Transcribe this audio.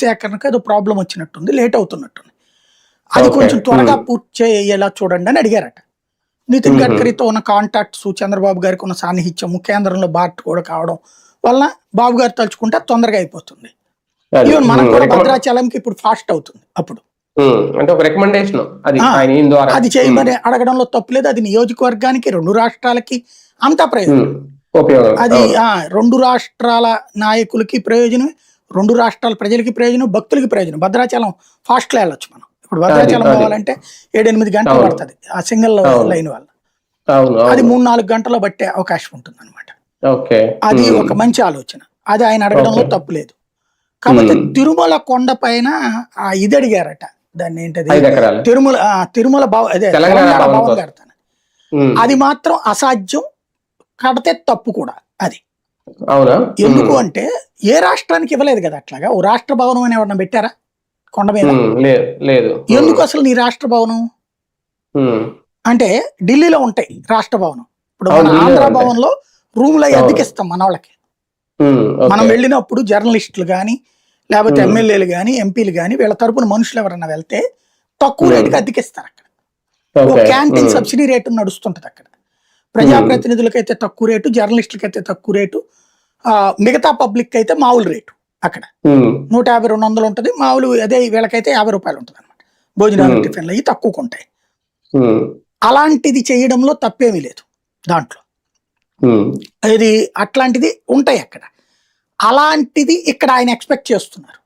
సేకరణకు ఏదో ప్రాబ్లం వచ్చినట్టుంది, లేట్ అవుతున్నట్టుంది. అది ఓకే. కొంచెం త్వరగా పూర్తి చేయేలా చూడండి అని అడిగారట. నితిన్ గడ్కరీతో ఉన్న కాంటాక్ట్స్, చంద్రబాబు గారికి ఉన్న సాన్నిహిత్యము, కేంద్రంలో బార్ట్ కూడా కావడం వల్ల బాబు గారు తలుచుకుంటే తొందరగా అయిపోతుంది. అది. ఈవెన్ మనకు కూడా రికమెండ్ భద్రాచలంకి ఇప్పుడు ఫాస్ట్ అవుతుంది. అప్పుడు అంటే ఒక రికమెండేషన్ అది ఆ, ఆయన ఈయన ద్వారా. అది చేయమని అడగడంలో తప్పులేదు. అది నియోజకవర్గానికి, 2 రాష్ట్రాలకి అంతా ప్రయోజనం. ఉపయోగం. అది అవును. 2 రాష్ట్రాల నాయకులకి ప్రయోజనం, 2 రాష్ట్రాల ప్రజలకి ప్రయోజనం, భక్తులకి ప్రయోజనం. భద్రాచలం ఫాస్ట్ లో వెళ్ళొచ్చు మనం. ఇప్పుడు భద్రాచలం అది. పోవాలంటే 7-8 గంటలు అవును. పడుతుంది ఆ సింగిల్ అవును. లైన్ వల్ల. అవును. అది అవును. 3-4 గంటల్లో బట్టే అవకాశం ఉంటుంది అనమాట. ఓకే. అది ఒక మంచి ఆలోచన. అది ఆయన అడగడంలో ఓకే. తప్పు లేదు. కాకపోతే తిరుమల కొండ పైన ఇది అడిగారట, దాన్ని ఏంటది, 5 ఎకరాలు. తిరుమల అదే తెలంగాణ తెలంగాణ భవన్ భవన్ కోసం. కడతాను. అది మాత్రం అసాధ్యం, కడితే తప్పు కూడా. అది అవునా? ఎందుకు అంటే ఏ రాష్ట్రానికి ఇవ్వలేదు కదా అట్లాగా. ఓ రాష్ట్ర భవనం అని ఎవరన్నా పెట్టారా కొండ మీద? లేదు. ఎందుకు అసలు నీ రాష్ట్ర భవనం అంటే ఢిల్లీలో ఉంటాయి రాష్ట్ర భవనం. ఇప్పుడు మన ఆంధ్ర భవన్ లో రూమ్లు అవి అద్దెకిస్తాం మన వాళ్ళకి. మనం వెళ్ళినప్పుడు జర్నలిస్టులు కానీ, లేకపోతే ఎమ్మెల్యేలు కానీ, ఎంపీలు కానీ, వీళ్ళ తరపున మనుషులు ఎవరన్నా వెళ్తే తక్కువ రేటుకి అద్దెకిస్తారు అక్కడ. ఒక క్యాంటీన్ సబ్సిడీ రేటు నడుస్తుంటది అక్కడ. ప్రజాప్రతినిధులకైతే తక్కువ రేటు, జర్నలిస్టులకైతే తక్కువ రేటు, మిగతా పబ్లిక్ అయితే మామూలు రేటు. అక్కడ 150-200 ఉంటుంది మామూలు. అదే వీళ్ళకైతే 50 రూపాయలు ఉంటుంది అనమాట. భోజనాలు, టిఫిన్లు అవి తక్కువకు ఉంటాయి. అలాంటిది చేయడంలో తప్పేమీ లేదు దాంట్లో. ఇది అట్లాంటిది ఉంటాయి అక్కడ. అలాంటిది ఇక్కడ ఆయన ఎక్స్పెక్ట్ చేస్తున్నారు.